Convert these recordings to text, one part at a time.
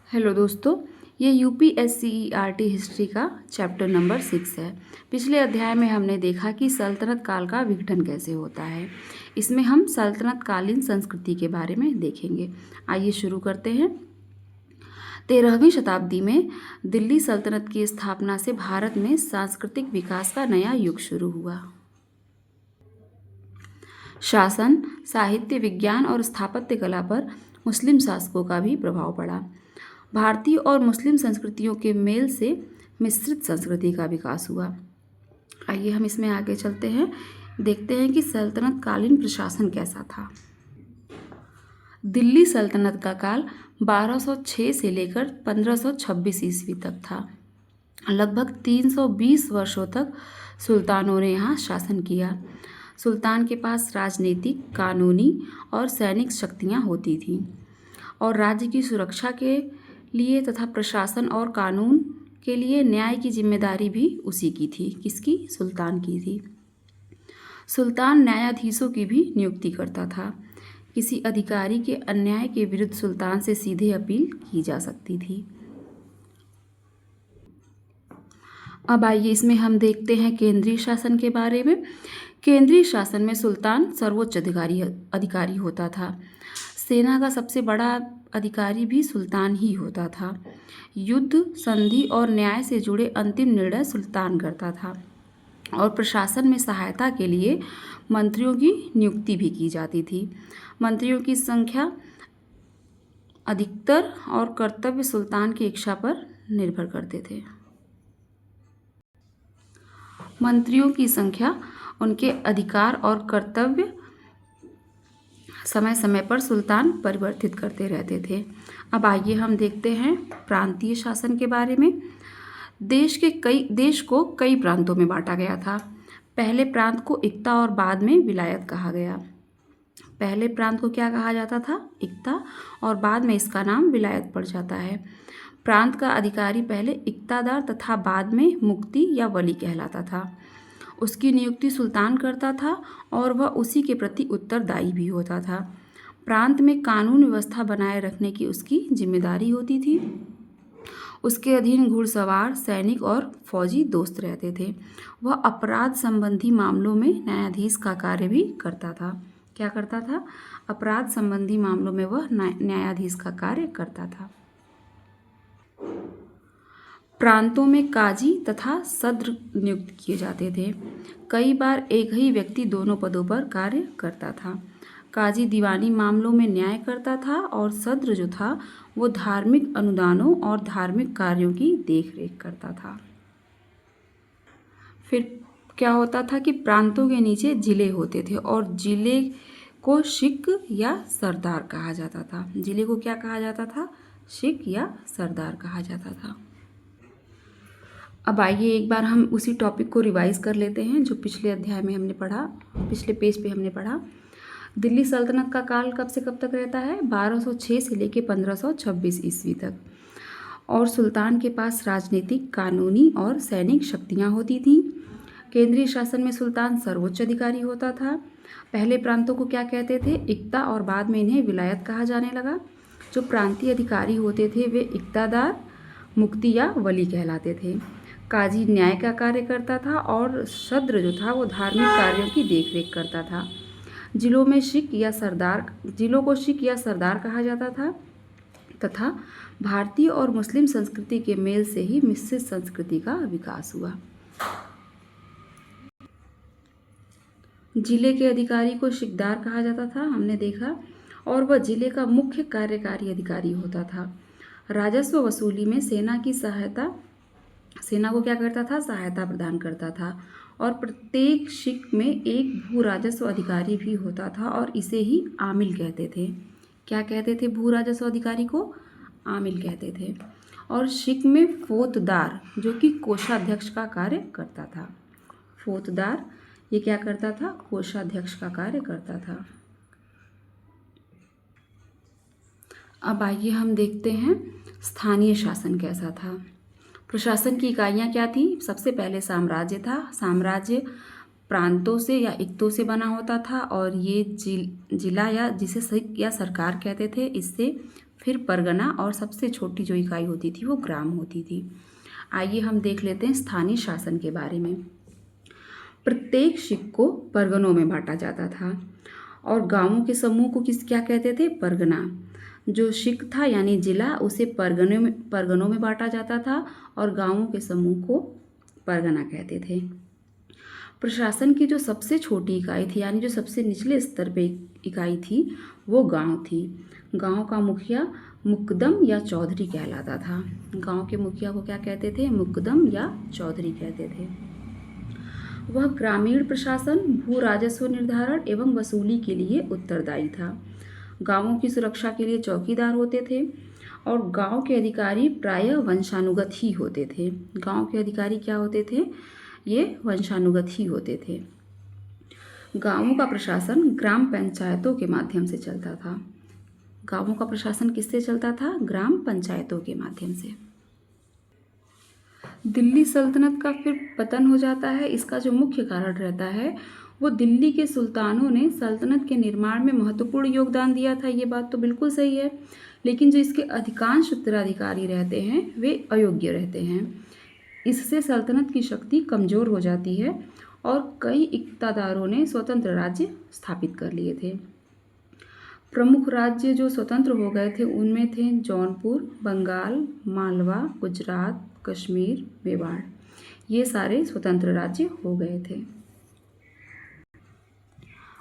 Hello दोस्तों, ये यूपीएससीईआरटी history का चैप्टर नंबर 6 है। पिछले अध्याय में हमने देखा कि सल्तनत काल का विघटन कैसे होता है। इसमें हम सल्तनत कालीन संस्कृति के बारे में देखेंगे। आइए शुरू करते हैं। 13वीं शताब्दी में दिल्ली सल्तनत की स्थापना से भारत में सांस्कृतिक विकास का नया युग शुरू हुआ। शासन, साहित्य, विज्ञान और स्थापत्य कला पर मुस्लिम शासकों का भी प्रभाव पड़ा। भारतीय और मुस्लिम संस्कृतियों के मेल से मिश्रित संस्कृति का विकास हुआ। आइए हम इसमें आगे चलते हैं, देखते हैं कि सल्तनत कालीन प्रशासन कैसा था। दिल्ली सल्तनत का काल 1206 से लेकर 1526 ईस्वी तक था। लगभग 320 वर्षों तक सुल्तानों ने यहाँ शासन किया। सुल्तान के पास राजनीतिक, कानूनी और सैनिक शक्तियाँ होती थीं और राज्य की सुरक्षा के लिए तथा प्रशासन और कानून के लिए न्याय की जिम्मेदारी भी उसी की थी। किसकी? सुल्तान की थी। सुल्तान न्यायाधीशों की भी नियुक्ति करता था। किसी अधिकारी के अन्याय के विरुद्ध सुल्तान से सीधे अपील की जा सकती थी। अब आइए इसमें हम देखते हैं केंद्रीय शासन के बारे में। केंद्रीय शासन में सुल्तान सर्वोच्च अधिकारी होता था। सेना का सबसे बड़ा अधिकारी भी सुल्तान ही होता था। युद्ध, संधि और न्याय से जुड़े अंतिम निर्णय सुल्तान करता था और प्रशासन में सहायता के लिए मंत्रियों की नियुक्ति भी की जाती थी। मंत्रियों की संख्या अधिकतर और कर्तव्य सुल्तान की इच्छा पर निर्भर करते थे। मंत्रियों की संख्या, उनके अधिकार और कर्तव्य समय समय पर सुल्तान परिवर्तित करते रहते थे। अब आइए हम देखते हैं प्रांतीय शासन के बारे में। देश को कई प्रांतों में बांटा गया था। पहले प्रांत को इक्ता और बाद में विलायत कहा गया। पहले प्रांत को क्या कहा जाता था? इक्ता, और बाद में इसका नाम विलायत पड़ जाता है। प्रांत का अधिकारी पहले इक्तादार तथा बाद में मुफ्ती या वली कहलाता था। उसकी नियुक्ति सुल्तान करता था और वह उसी के प्रति उत्तरदायी भी होता था। प्रांत में कानून व्यवस्था बनाए रखने की उसकी जिम्मेदारी होती थी। उसके अधीन घुड़सवार, सैनिक और फौजी दोस्त रहते थे। वह अपराध संबंधी मामलों में न्यायाधीश का कार्य भी करता था। क्या करता था? अपराध संबंधी मामलों में वह न्यायाधीश का कार्य करता था। प्रांतों में काजी तथा सद्र नियुक्त किए जाते थे। कई बार एक ही व्यक्ति दोनों पदों पर कार्य करता था। काजी दीवानी मामलों में न्याय करता था और सद्र जो था वो धार्मिक अनुदानों और धार्मिक कार्यों की देखरेख करता था। फिर क्या होता था कि प्रांतों के नीचे जिले होते थे और जिले को शिक या सरदार कहा जाता था। जिले को क्या कहा जाता था? शिक या सरदार कहा जाता था। अब आइए एक बार हम उसी टॉपिक को रिवाइज कर लेते हैं जो पिछले अध्याय में हमने पढ़ा, पिछले पेज पे हमने पढ़ा। दिल्ली सल्तनत का काल कब से कब तक रहता है? 1206 से लेकर 1526 ईस्वी तक। और सुल्तान के पास राजनीतिक, कानूनी और सैनिक शक्तियाँ होती थीं। केंद्रीय शासन में सुल्तान सर्वोच्च अधिकारी होता था। पहले प्रांतों को क्या कहते थे? इक्ता, और बाद में इन्हें विलायत कहा जाने लगा। जो प्रांतीय अधिकारी होते थे वे इक्तादार, मुफ्ती या वली कहलाते थे। काजी न्याय का कार्य करता था और सद्र जो था वो धार्मिक कार्यों की देखरेख करता था। जिलों को शिक या सरदार कहा जाता था तथा भारतीय और मुस्लिम संस्कृति के मेल से ही मिश्रित संस्कृति का विकास हुआ। जिले के अधिकारी को शिकदार कहा जाता था, हमने देखा, और वह जिले का मुख्य कार्यकारी अधिकारी होता था। राजस्व वसूली में सेना को क्या करता था? सहायता प्रदान करता था। और प्रत्येक शिक में एक भू राजस्व अधिकारी भी होता था और इसे ही आमिल कहते थे। क्या कहते थे? भू राजस्व अधिकारी को आमिल कहते थे। और शिक में फौतदार जो कि कोषाध्यक्ष का कार्य करता था। फौतदार ये क्या करता था? कोषाध्यक्ष का कार्य करता था। अब आइए हम देखते हैं स्थानीय शासन कैसा था। प्रशासन की इकाइयाँ क्या थी? सबसे पहले साम्राज्य था। साम्राज्य प्रांतों से या इक्तों से बना होता था और ये जिला या जिसे सिक या सरकार कहते थे, इससे फिर परगना और सबसे छोटी जो इकाई होती थी वो ग्राम होती थी। आइए हम देख लेते हैं स्थानीय शासन के बारे में। प्रत्येक शिक को परगनों में बांटा जाता था और गांवों के समूह को क्या कहते थे? परगना। जो शिक था यानी जिला, उसे परगनों में बांटा जाता था और गांवों के समूह को परगना कहते थे। प्रशासन की जो सबसे छोटी इकाई थी यानी जो सबसे निचले स्तर पे इकाई थी वो गांव थी। गांव का मुखिया मुकदम या चौधरी कहलाता था। गांव के मुखिया को क्या कहते थे? मुकदम या चौधरी कहते थे। वह ग्रामीण प्रशासन, भू राजस्व निर्धारण एवं वसूली के लिए उत्तरदायी था। गांवों की सुरक्षा के लिए चौकीदार होते थे और गांव के अधिकारी प्रायः वंशानुगत ही होते थे। गांव के अधिकारी क्या होते थे? ये वंशानुगत ही होते थे। गांवों का प्रशासन ग्राम पंचायतों के माध्यम से चलता था। गांवों का प्रशासन किससे चलता था? ग्राम पंचायतों के माध्यम से। दिल्ली सल्तनत का फिर पतन हो जाता है। इसका जो मुख्य कारण रहता है वो दिल्ली के सुल्तानों ने सल्तनत के निर्माण में महत्वपूर्ण योगदान दिया था। ये बात तो बिल्कुल सही है, लेकिन जो इसके अधिकांश उत्तराधिकारी रहते हैं वे अयोग्य रहते हैं। इससे सल्तनत की शक्ति कमज़ोर हो जाती है और कई इक़्तिदारों ने स्वतंत्र राज्य स्थापित कर लिए थे। प्रमुख राज्य जो स्वतंत्र हो गए थे उनमें थे जौनपुर, बंगाल, मालवा, गुजरात, कश्मीर, मेवाड़। ये सारे स्वतंत्र राज्य हो गए थे।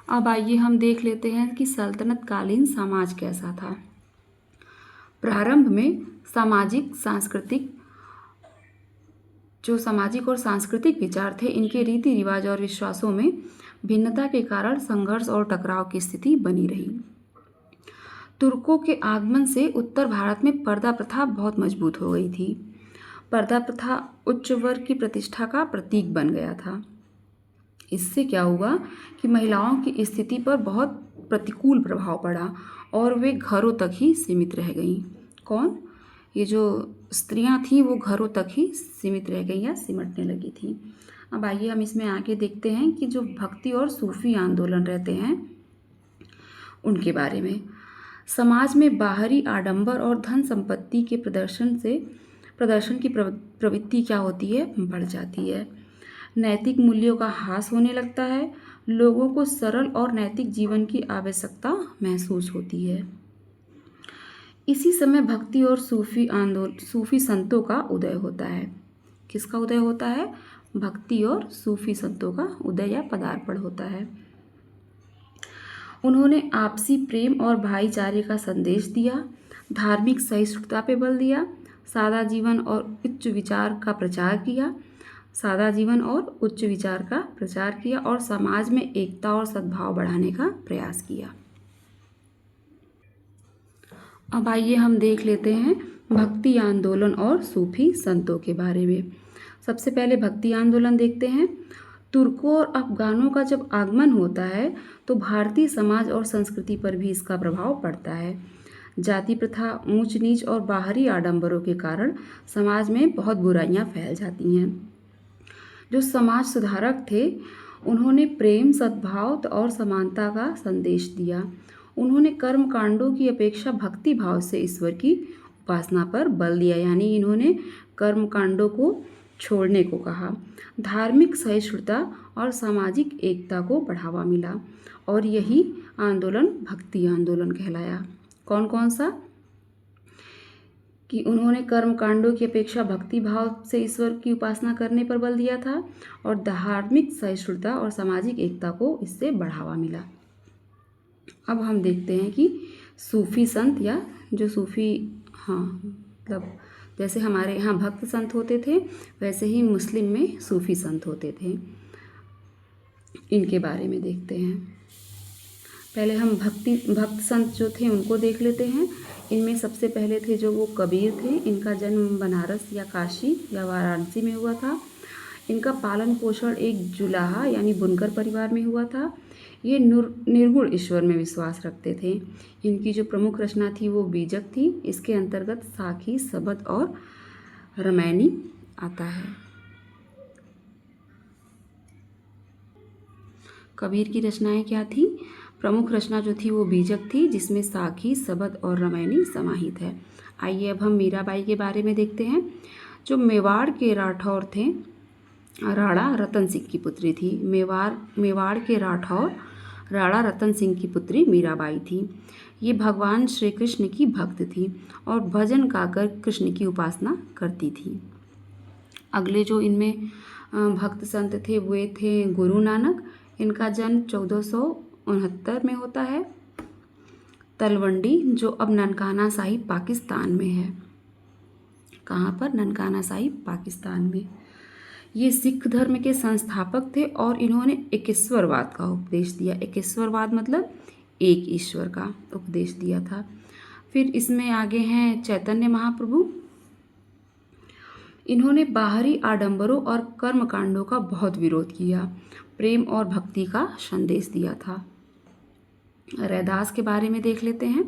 अब आइए हम देख लेते हैं कि सल्तनत कालीन समाज कैसा था। प्रारंभ में सामाजिक और सांस्कृतिक विचार थे, इनके रीति रिवाज और विश्वासों में भिन्नता के कारण संघर्ष और टकराव की स्थिति बनी रही। तुर्कों के आगमन से उत्तर भारत में पर्दा प्रथा बहुत मजबूत हो गई थी। पर्दा प्रथा उच्च वर्ग की प्रतिष्ठा का प्रतीक बन गया था। इससे क्या हुआ कि महिलाओं की स्थिति पर बहुत प्रतिकूल प्रभाव पड़ा और वे घरों तक ही सीमित रह गईं। कौन? ये जो स्त्रियां थीं वो घरों तक ही सीमित रह गई या सिमटने लगी थी। अब आइए हम इसमें आगे देखते हैं कि जो भक्ति और सूफी आंदोलन रहते हैं उनके बारे में। समाज में बाहरी आडंबर और धन संपत्ति के प्रदर्शन की प्रवृत्ति क्या होती है? बढ़ जाती है। नैतिक मूल्यों का ह्रास होने लगता है। लोगों को सरल और नैतिक जीवन की आवश्यकता महसूस होती है। इसी समय भक्ति और सूफी संतों का उदय होता है। किसका उदय होता है? भक्ति और सूफी संतों का उदय या पदार्पण होता है। उन्होंने आपसी प्रेम और भाईचारे का संदेश दिया, धार्मिक सहिष्णुता पे बल दिया, सादा जीवन और उच्च विचार का प्रचार किया और समाज में एकता और सद्भाव बढ़ाने का प्रयास किया। अब आइए हम देख लेते हैं भक्ति आंदोलन और सूफी संतों के बारे में। सबसे पहले भक्ति आंदोलन देखते हैं। तुर्कों और अफगानों का जब आगमन होता है तो भारतीय समाज और संस्कृति पर भी इसका प्रभाव पड़ता है। जाति प्रथा, ऊंच नीच और बाहरी आडंबरों के कारण समाज में बहुत बुराइयां फैल जाती हैं। जो समाज सुधारक थे उन्होंने प्रेम, सद्भाव और समानता का संदेश दिया। उन्होंने कर्म कांडों की अपेक्षा भक्ति भाव से ईश्वर की उपासना पर बल दिया, यानी इन्होंने कर्म कांडों को छोड़ने को कहा। धार्मिक सहिष्णुता और सामाजिक एकता को बढ़ावा मिला और यही आंदोलन भक्ति आंदोलन कहलाया। कौन कौन सा? कि उन्होंने कर्म कांडों की अपेक्षा भक्ति भाव से ईश्वर की उपासना करने पर बल दिया था और धार्मिक सहिष्णुता और सामाजिक एकता को इससे बढ़ावा मिला। अब हम देखते हैं कि सूफी संत या जो सूफी मतलब जैसे हमारे यहाँ भक्त संत होते थे वैसे ही मुस्लिम में सूफी संत होते थे। इनके बारे में देखते हैं। पहले हम भक्त संत जो थे उनको देख लेते हैं। इनमें सबसे पहले थे जो वो कबीर थे। इनका जन्म बनारस या काशी या वाराणसी में हुआ था। इनका पालन पोषण एक जुलाहा यानी बुनकर परिवार में हुआ था। ये निर्गुण ईश्वर में विश्वास रखते थे। इनकी जो प्रमुख रचना थी वो बीजक थी। इसके अंतर्गत साखी, सबद और रामायणी आता है। कबीर की रचनाएं क्या थी? प्रमुख रचना जो थी वो बीजक थी, जिसमें साखी, सबद और रामायणी समाहित है। आइए अब हम मीराबाई के बारे में देखते हैं। जो मेवाड़ के राठौर थे, राणा रतन सिंह की पुत्री थी। मेवाड़ के राठौर राणा रतन सिंह की पुत्री मीराबाई थी। ये भगवान श्री कृष्ण की भक्त थी और भजन गाकर कृष्ण की उपासना करती थी। अगले जो इनमें भक्त संत थे वे थे गुरु नानक। इनका जन्म 1469 में होता है, तलवंडी, जो अब ननकाना साहिब पाकिस्तान में है। कहाँ पर? ननकाना साहिब पाकिस्तान में। ये सिख धर्म के संस्थापक थे और इन्होंने एकेश्वरवाद का उपदेश दिया। एकेश्वरवाद मतलब एक ईश्वर का उपदेश दिया था। फिर इसमें आगे हैं चैतन्य महाप्रभु। इन्होंने बाहरी आडंबरों और कर्मकांडों का बहुत विरोध किया, प्रेम और भक्ति का संदेश दिया था। रैदास के बारे में देख लेते हैं।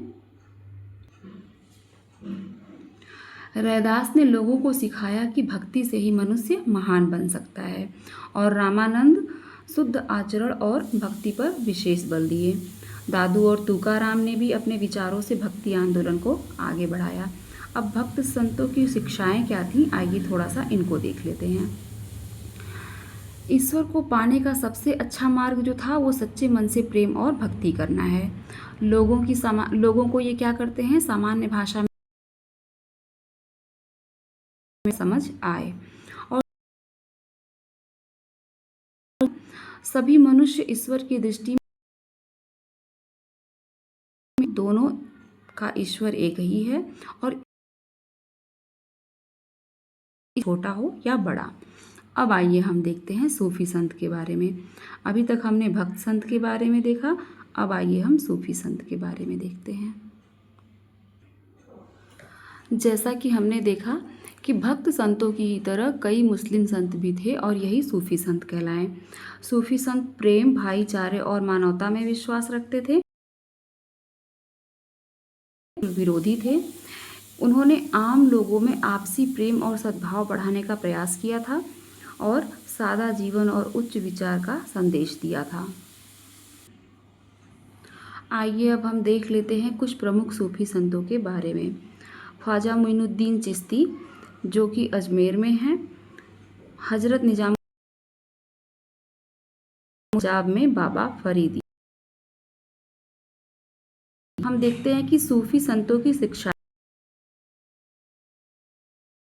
रैदास ने लोगों को सिखाया कि भक्ति से ही मनुष्य महान बन सकता है, और रामानंद शुद्ध आचरण और भक्ति पर विशेष बल दिए। दादू और तुकाराम ने भी अपने विचारों से भक्ति आंदोलन को आगे बढ़ाया। अब भक्त संतों की शिक्षाएं क्या थी, आइए थोड़ा सा इनको देख लेते हैं। ईश्वर को पाने का सबसे अच्छा मार्ग जो था वो सच्चे मन से प्रेम और भक्ति करना है। लोगों को ये क्या करते हैं, सामान्य भाषा में समझ आए, और सभी मनुष्य ईश्वर की दृष्टि में दोनों का ईश्वर एक ही है, और छोटा हो या बड़ा। अब आइए हम देखते हैं सूफी संत के बारे में। अभी तक हमने भक्त संत के बारे में देखा, अब आइए हम सूफी संत के बारे में देखते हैं। जैसा कि हमने देखा कि भक्त संतों की ही तरह कई मुस्लिम संत भी थे और यही सूफी संत कहलाए। सूफी संत प्रेम, भाईचारे और मानवता में विश्वास रखते थे, विरोधी थे। उन्होंने आम लोगों में आपसी प्रेम और सद्भाव बढ़ाने का प्रयास किया था और सादा जीवन और उच्च विचार का संदेश दिया था। आइए अब हम देख लेते हैं कुछ प्रमुख सूफी संतों के बारे में। ख्वाजा मोइनुद्दीन चिश्ती, जो कि अजमेर में है। हजरत निजाम पंजाब में बाबा फरीदी। हम देखते हैं कि सूफी संतों की शिक्षा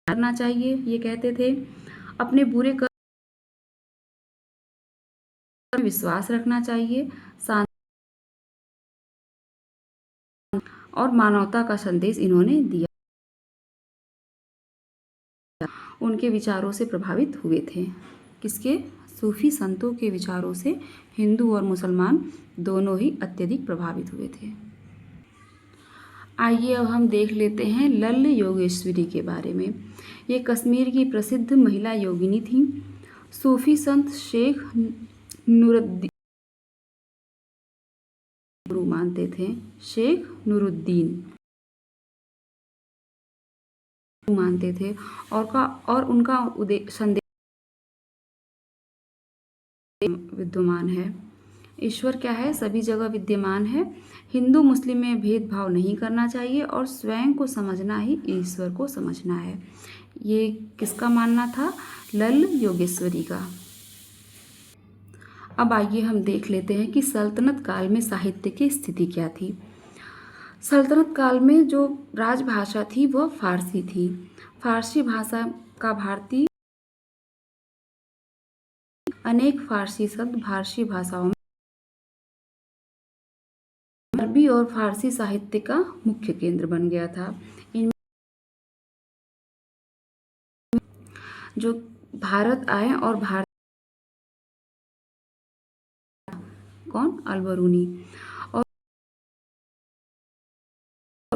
करना चाहिए। ये कहते थे अपने बुरे कर्म में विश्वास रखना चाहिए, शांति और मानवता का संदेश इन्होंने दिया। उनके विचारों से प्रभावित हुए थे। किसके? सूफी संतों के विचारों से हिंदू और मुसलमान दोनों ही अत्यधिक प्रभावित हुए थे। आइए अब हम देख लेते हैं लल्ल योगेश्वरी के बारे में। ये कश्मीर की प्रसिद्ध महिला योगिनी थी। सूफी संत शेख नूरुद्दीन गुरु मानते थे। शेख नूरुद्दीन मानते थे और उनका संदेश विद्यमान है। ईश्वर क्या है? सभी जगह विद्यमान है। हिंदू मुस्लिम में भेदभाव नहीं करना चाहिए और स्वयं को समझना ही ईश्वर को समझना है। ये किसका मानना था? लल्ल योगेश्वरी का। अब आइए हम देख लेते हैं कि सल्तनत काल में साहित्य की स्थिति क्या थी। सल्तनत काल में जो राजभाषा थी वह फारसी थी। फारसी भाषा का भारतीय अनेक फारसी शब्द फारसी भाषाओं में अरबी और फारसी साहित्य का मुख्य केंद्र बन गया था। इनमें जो भारत आए और भारत कौन? अल-बरूनी, और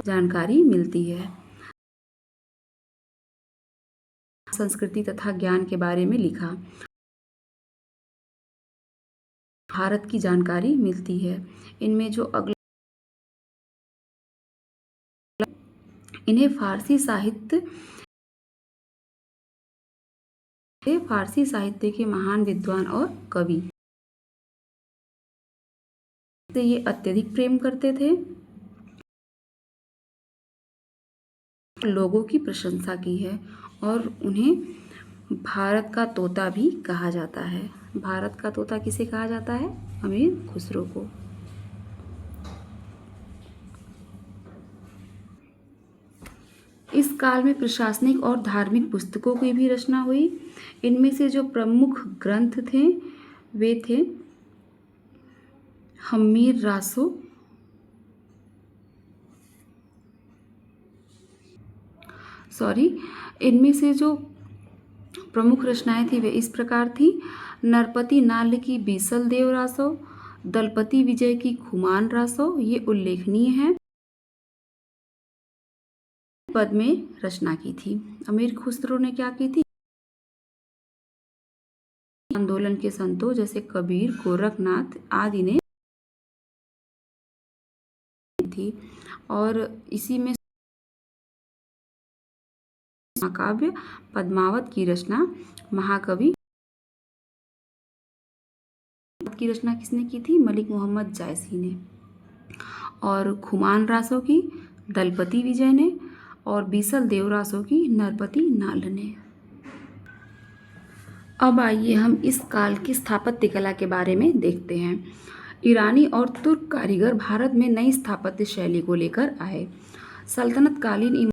जानकारी मिलती है। संस्कृति तथा ज्ञान के बारे में लिखा। भारत की जानकारी मिलती है। इनमें जो अगला इन्हें फारसी साहित्य के महान विद्वान और कवि से ये अत्यधिक प्रेम करते थे, लोगों की प्रशंसा की है और उन्हें भारत का तोता भी कहा जाता है। भारत का तोता किसे कहा जाता है? अमीर खुसरो को। इस काल में प्रशासनिक और धार्मिक पुस्तकों की भी रचना हुई। इनमें से जो प्रमुख ग्रंथ थे वे थे हम्मीर रासो, इनमें से जो प्रमुख रचनाएं थी वे इस प्रकार थी। नरपति नाल की बीसल देव रासो, दलपति विजय की खुमान रासो, ये उल्लेखनीय है। पद में रचना की थी। अमीर खुसरो ने क्या की थी? आंदोलन के संतों जैसे कबीर, गोरखनाथ आदि ने थी और इसी में महाकाव्य पद्मावत की रचना महाकवि की रचना किसने की थी? मलिक मोहम्मद जायसी ने। और खुमान रासो की दलपति विजय ने और बीसल देव रासो की नरपति नाल ने। अब आइए हम इस काल की स्थापत्य कला के बारे में देखते हैं। ईरानी और तुर्क कारीगर भारत में नई स्थापत्य शैली को लेकर आए। सल्तनत कालीन इमारत,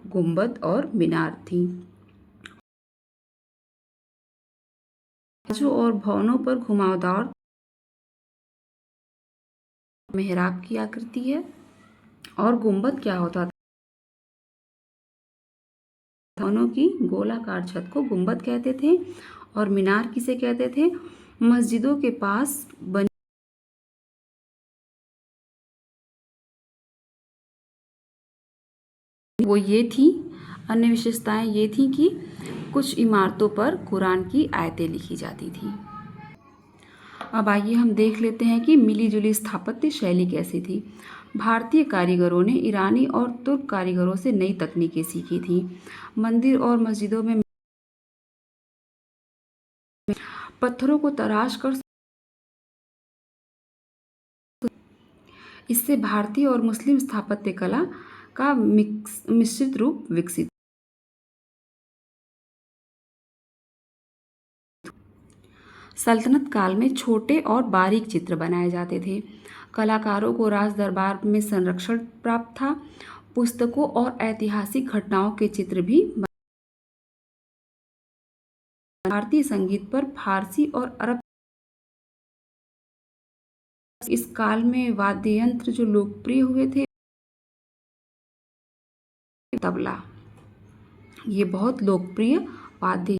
गुंबद और मीनार थी। और भवनों पर घुमावदार मेहराब की आकृति है। और गुंबद क्या होता था? भवनों की गोलाकार छत को गुंबद कहते थे। और मीनार किसे कहते थे? मस्जिदों के पास बनी वो ये थी। अन्य विशेषताएं ये थी कि कुछ इमारतों पर कुरान की आयतें लिखी जाती थी। अब आइए हम देख लेते हैं कि मिलीजुली स्थापत्य शैली कैसी थी। भारतीय कारीगरों ने ईरानी और तुर्क कारीगरों से नई तकनीकें सीखी थी। मंदिर और मस्जिदों में पत्थरों को तराश कर इससे भारतीय और मुस्लिम स्थापत्य कला का मिश्रित रूप विकसित। सल्तनत काल में छोटे और बारीक चित्र बनाए जाते थे। कलाकारों को राज दरबार में संरक्षण प्राप्त था। पुस्तकों और ऐतिहासिक घटनाओं के चित्र भी भारतीय संगीत पर फारसी और अरब। इस काल में वाद्य यंत्र जो लोकप्रिय हुए थे तबला, ये बहुत लोकप्रिय वाद्य।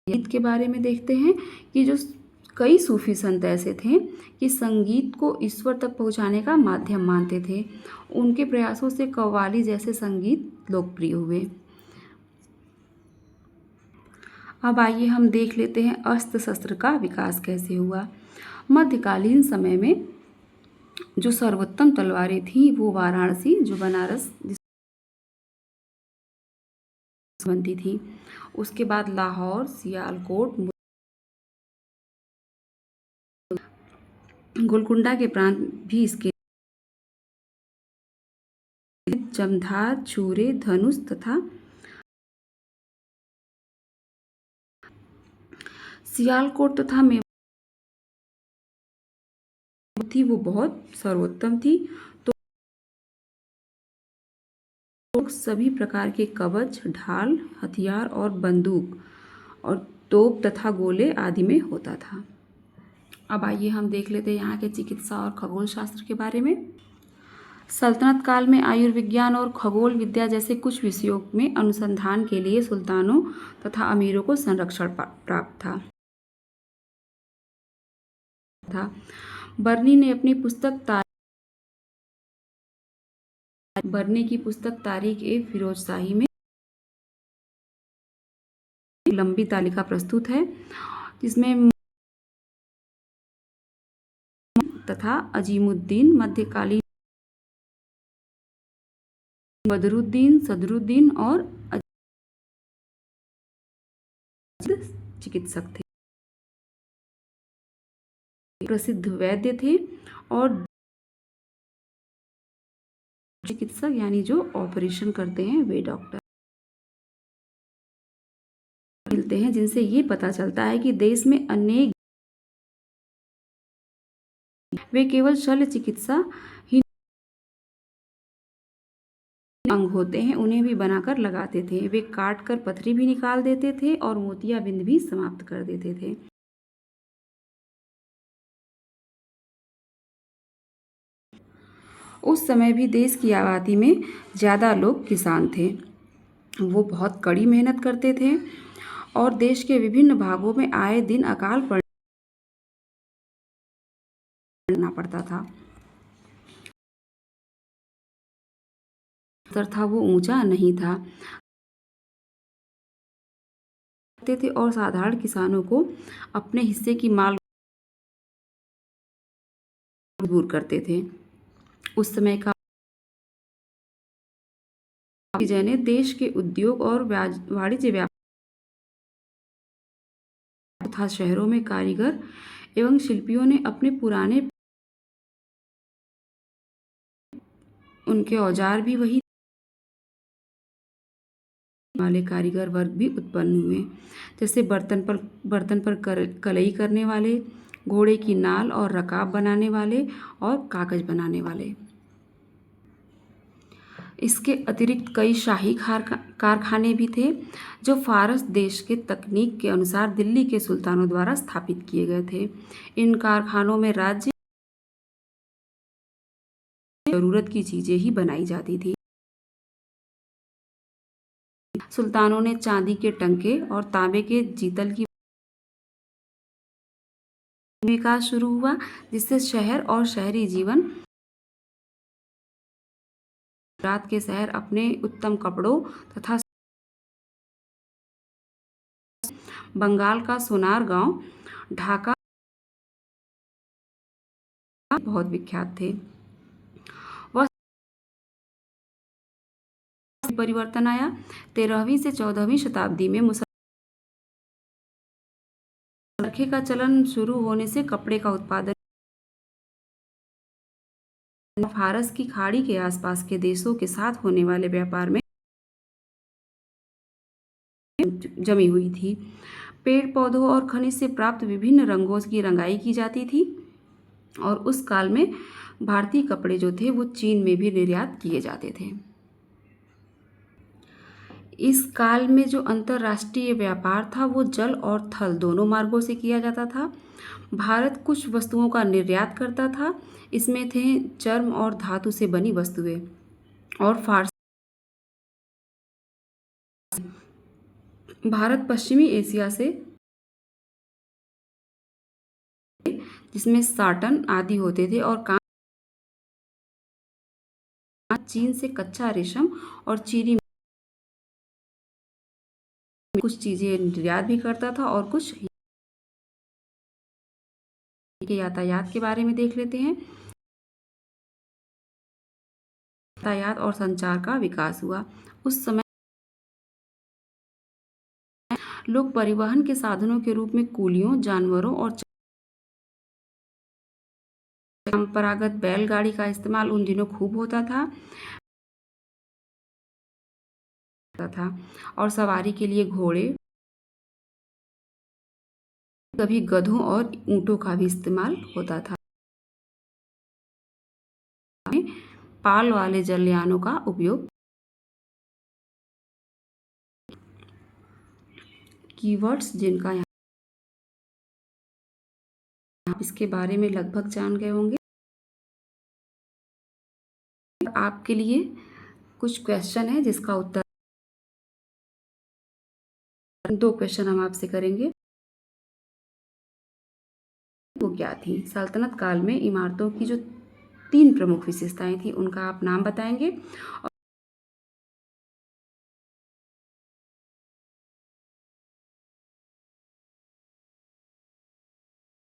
गीत के बारे में देखते हैं कि जो कई सूफी संत ऐसे थे कि संगीत को ईश्वर तक पहुंचाने का माध्यम मानते थे। उनके प्रयासों से कव्वाली जैसे संगीत लोकप्रिय हुए। अब आइए हम देख लेते हैं अस्त्र शस्त्र का विकास कैसे हुआ। मध्यकालीन समय में जो सर्वोत्तम तलवारें थी वो वाराणसी जो बनारस बनती थी। उसके बाद लाहौर, सियालकोट, गोलकुंडा के प्रांत भी इसके जमधार, छुरे, धनुष तथा सियालकोट तथा मेवाड़ थी वो बहुत सर्वोत्तम थी। तो सभी प्रकार के कवच, ढाल, हथियार और बंदूक और तोप तथा गोले आदि में होता था। अब आइए हम देख लेते हैं यहाँ के चिकित्सा और खगोल शास्त्र के बारे में। सल्तनत काल में आयुर्विज्ञान और खगोल विद्या जैसे कुछ विषयों में अनुसंधान के लिए सुल्तानों तथा अमीरों को संरक्षण प्राप्त था। बर्नी ने अपनी पुस्तक बर्नी की पुस्तक तारीख ए फिरोजशाही में लंबी तालिका प्रस्तुत है जिसमें तथा अजीमुद्दीन, मध्यकालीन बदरुद्दीन, सदरुद्दीन और चिकित्सक थे। प्रसिद्ध वैद्य थे और चिकित्सक यानी जो ऑपरेशन करते हैं वे डॉक्टर मिलते हैं, जिनसे ये पता चलता है कि देश में अनेक वे केवल शल्य चिकित्सा ही अंग होते हैं उन्हें भी बनाकर लगाते थे। वे काट कर पथरी भी निकाल देते थे और मोतियाबिंद भी समाप्त कर देते थे। उस समय भी देश की आबादी में ज़्यादा लोग किसान थे। वो बहुत कड़ी मेहनत करते थे और देश के विभिन्न भागों में आए दिन अकाल पड़ना पड़ता था। स्तर था वो ऊंचा नहीं था थे और साधारण किसानों को अपने हिस्से की माल मजबूर करते थे। उस समय का जय ने देश के उद्योग और वाणिज्य व्यापार तथा शहरों में कारीगर एवं शिल्पियों ने अपने पुराने उनके औजार भी वही वाले कारीगर वर्ग भी उत्पन्न हुए, जैसे बर्तन पर कलई करने वाले, घोड़े की नाल और रकाब बनाने वाले और कागज बनाने वाले। इसके अतिरिक्त कई शाही कारखाने भी थे जो फारस देश के तकनीक के अनुसार दिल्ली के सुल्तानों द्वारा स्थापित किए गए थे। इन कारखानों में राज्य जरूरत की चीजें ही बनाई जाती थी। सुल्तानों ने चांदी के टंके और तांबे के जीतल की विकास शुरू हुआ, जिससे शहर और शहरी जीवन रात के शहर अपने उत्तम कपड़ों तथा बंगाल का सोनार गांव ढाका बहुत विख्यात थे। वह परिवर्तन आया। 13वीं से 14वीं शताब्दी में चरखे का चलन शुरू होने से कपड़े का उत्पादन फारस की खाड़ी के आसपास के देशों के साथ होने वाले व्यापार में जमी हुई थी। पेड़ पौधों और खनिज से प्राप्त विभिन्न रंगों की रंगाई की जाती थी और उस काल में भारतीय कपड़े जो थे वो चीन में भी निर्यात किए जाते थे। इस काल में जो अंतर्राष्ट्रीय व्यापार था वो जल और थल दोनों मार्गों से किया जाता था। भारत कुछ वस्तुओं का निर्यात करता था, इसमें थे चर्म और धातु से बनी वस्तुएं और फारसी। भारत पश्चिमी एशिया से जिसमें साटन आदि होते थे और चीन से कच्चा रेशम और चीनी कुछ चीजें निर्यात भी करता था और कुछ के यातायात के बारे में देख लेते हैं। यातायात और संचार का विकास हुआ। उस समय लोग परिवहन के साधनों के रूप में कूलियों, जानवरों और परंपरागत बैलगाड़ी का इस्तेमाल उन दिनों खूब होता था और सवारी के लिए घोड़े, कभी गधों और ऊंटों का भी इस्तेमाल होता था। पाल वाले जलयानों का उपयोग। कीवर्ड्स जिनका यहाँ आप इसके बारे में लगभग जान गए होंगे। आपके लिए कुछ क्वेश्चन है जिसका उत्तर 2 क्वेश्चन हम आपसे करेंगे। वो क्या थी? सल्तनत काल में इमारतों की जो 3 प्रमुख विशेषताएं थी उनका आप नाम बताएंगे।